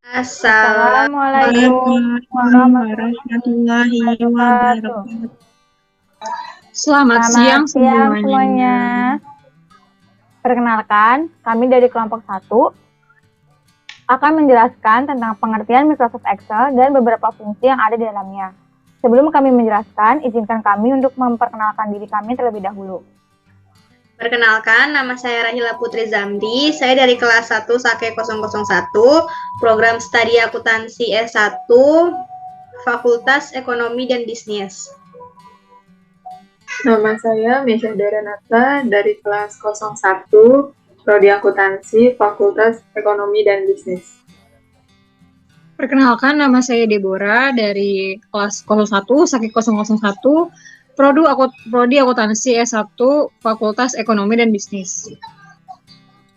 Assalamualaikum Assalamualaikum warahmatullahi warahmatullahi wabarakatuh. wabarakatuh. Selamat Selamat siang siang semuanya. semuanya. Perkenalkan, kami dari kelompok 1 akan menjelaskan tentang pengertian Microsoft Excel dan beberapa fungsi yang ada di dalamnya. Sebelum kami menjelaskan, izinkan kami untuk memperkenalkan diri kami terlebih dahulu. Perkenalkan, nama saya Rahila Putri Zamdi. Saya dari kelas 1 Sake 001, program studi akuntansi S1, Fakultas Ekonomi dan Bisnis. Nama saya Mesya Daranata dari kelas 01, Prodi Akuntansi, Fakultas Ekonomi dan Bisnis. Perkenalkan, nama saya Deborah dari kelas 01, Sake 001, Prodi Akuntansi S1, Fakultas Ekonomi dan Bisnis.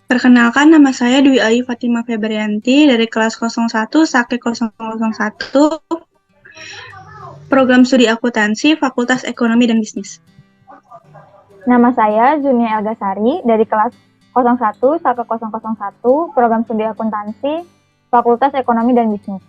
Perkenalkan, nama saya Dwi Ayu Fatimah Febrianti dari kelas 01, Sake 001, Program Studi Akuntansi, Fakultas Ekonomi dan Bisnis. Nama saya Junia Elgasari dari kelas 01 Sake 001, Program Studi Akuntansi, Fakultas Ekonomi dan Bisnis.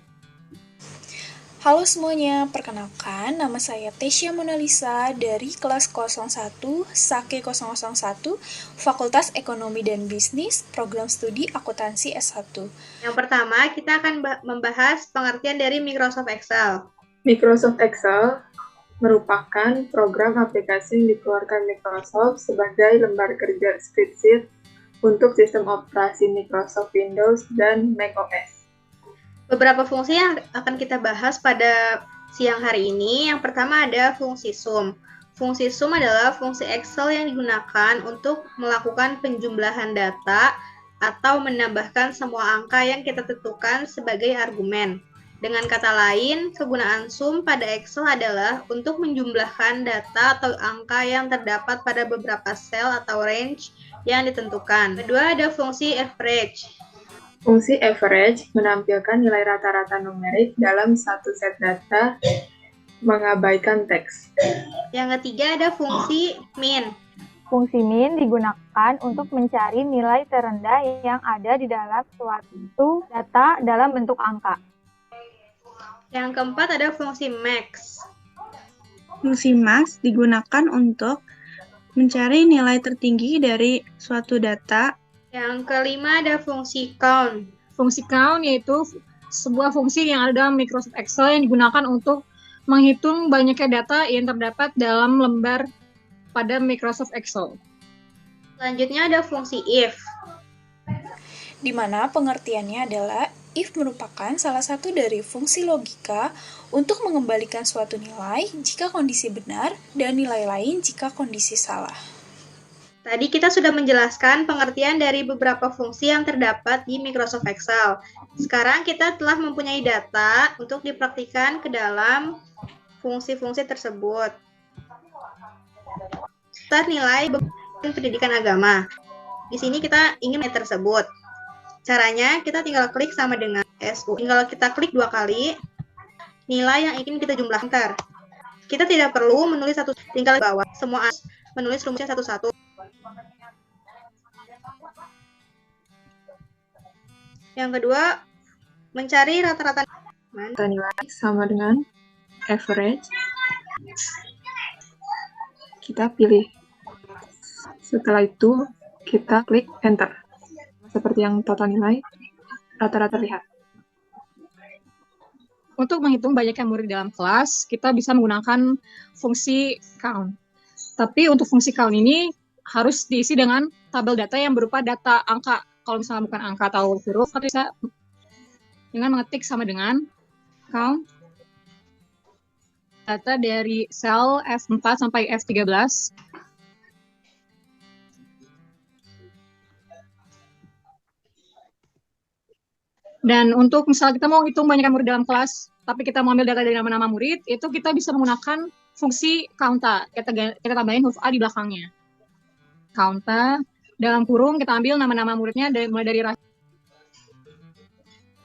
Halo semuanya, perkenalkan nama saya Tesya Monalisa dari kelas 01 Sake 001, Fakultas Ekonomi dan Bisnis, Program Studi Akuntansi S1. Yang pertama, kita akan membahas pengertian dari Microsoft Excel. Microsoft Excel merupakan program aplikasi yang dikeluarkan Microsoft sebagai lembar kerja spreadsheet untuk sistem operasi Microsoft Windows dan macOS. Beberapa fungsi yang akan kita bahas pada siang hari ini. Yang pertama ada fungsi sum. Fungsi sum adalah fungsi Excel yang digunakan untuk melakukan penjumlahan data atau menambahkan semua angka yang kita tentukan sebagai argumen. Dengan kata lain, kegunaan sum pada Excel adalah untuk menjumlahkan data atau angka yang terdapat pada beberapa sel atau range yang ditentukan. Kedua ada fungsi average. Fungsi average menampilkan nilai rata-rata numerik dalam satu set data, mengabaikan teks. Yang ketiga ada fungsi min. Fungsi min digunakan untuk mencari nilai terendah yang ada di dalam suatu data dalam bentuk angka. Yang keempat ada fungsi max. Fungsi max digunakan untuk mencari nilai tertinggi dari suatu data. Yang kelima ada fungsi count. Fungsi count yaitu sebuah fungsi yang ada dalam Microsoft Excel yang digunakan untuk menghitung banyaknya data yang terdapat dalam lembar pada Microsoft Excel. Selanjutnya ada fungsi if. Di mana pengertiannya adalah if merupakan salah satu dari fungsi logika untuk mengembalikan suatu nilai jika kondisi benar dan nilai lain jika kondisi salah. Tadi kita sudah menjelaskan pengertian dari beberapa fungsi yang terdapat di Microsoft Excel. Sekarang kita telah mempunyai data untuk dipraktikkan ke dalam fungsi-fungsi tersebut. Kita nilai pendidikan agama. Di sini kita ingin nilai tersebut. Caranya kita tinggal klik sama dengan SU. Tinggal kita klik 2 kali nilai yang ingin kita jumlahkan. Kita tidak perlu menulis satu, tinggal bawah semua menulis rumusnya satu-satu. Yang kedua, mencari rata-rata nilai sama dengan average. Kita pilih. Setelah itu, kita klik enter. Seperti yang total nilai, rata-rata terlihat. Untuk menghitung banyaknya murid dalam kelas, kita bisa menggunakan fungsi count. Tapi untuk fungsi count ini harus diisi dengan tabel data yang berupa data angka. Kalau misalnya bukan angka atau huruf, kita bisa dengan mengetik sama dengan count data dari sel F4 sampai F13. Dan untuk misalnya kita mau hitung banyaknya murid dalam kelas, tapi kita mau ambil data dari nama-nama murid, itu kita bisa menggunakan fungsi counta. Kita tambahin huruf A di belakangnya. Counta, dalam kurung kita ambil nama-nama muridnya mulai dari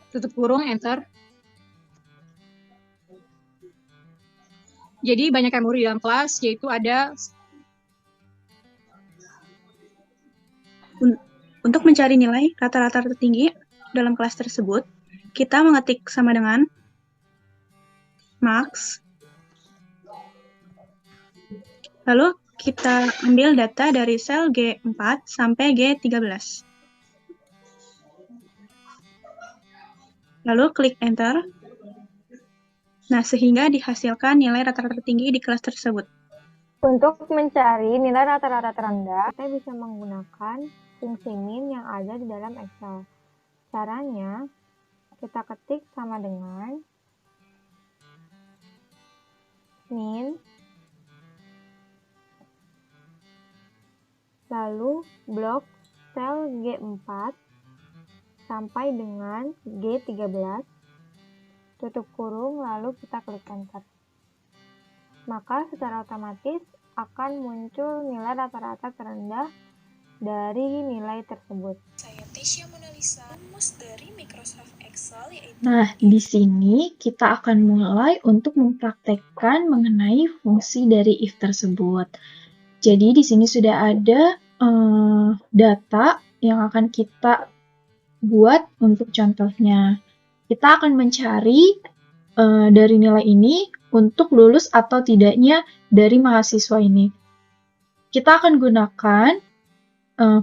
tutup kurung, enter. Jadi banyaknya murid dalam kelas, yaitu ada. Untuk mencari nilai rata-rata tertinggi dalam kelas tersebut, kita mengetik sama dengan max. Lalu kita ambil data dari sel G4 sampai G13. Lalu klik enter. Nah, sehingga dihasilkan nilai rata-rata tertinggi di kelas tersebut. Untuk mencari nilai rata-rata terendah, kita bisa menggunakan fungsi min yang ada di dalam Excel. Caranya, kita ketik sama dengan min, lalu blok sel G4 sampai dengan G13, tutup kurung, lalu kita klik enter. Maka secara otomatis akan muncul nilai rata-rata terendah dari nilai tersebut. Saya Tesya Monalisa, rumus dari Microsoft Excel yaitu Nah, di sini kita akan mulai untuk mempraktekkan mengenai fungsi dari if tersebut. Jadi di sini sudah ada data yang akan kita buat untuk contohnya. Kita akan mencari dari nilai ini untuk lulus atau tidaknya dari mahasiswa ini. Kita akan gunakan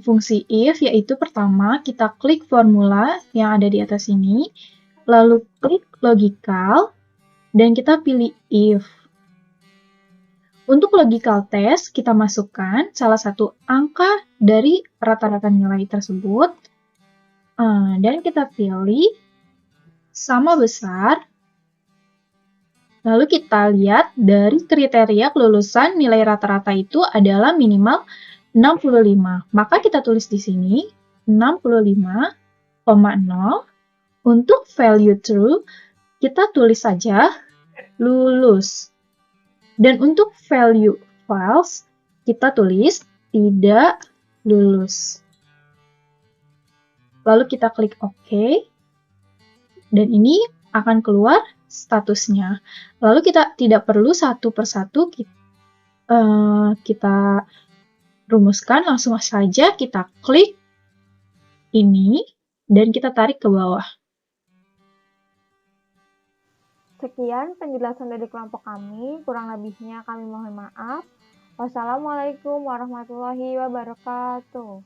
fungsi if, yaitu pertama kita klik formula yang ada di atas ini, lalu klik logical, dan kita pilih if. Untuk logical test, kita masukkan salah satu angka dari rata-rata nilai tersebut, dan kita pilih sama besar. Lalu kita lihat dari kriteria kelulusan nilai rata-rata itu adalah minimal 65. Maka kita tulis di sini 65,0. Untuk value true, kita tulis saja lulus. Dan untuk value false, kita tulis tidak lulus. Lalu kita klik OK. Dan ini akan keluar statusnya. Lalu kita tidak perlu satu persatu kita rumuskan, langsung saja kita klik ini dan kita tarik ke bawah. Sekian penjelasan dari kelompok kami, kurang lebihnya kami mohon maaf. Wassalamualaikum warahmatullahi wabarakatuh.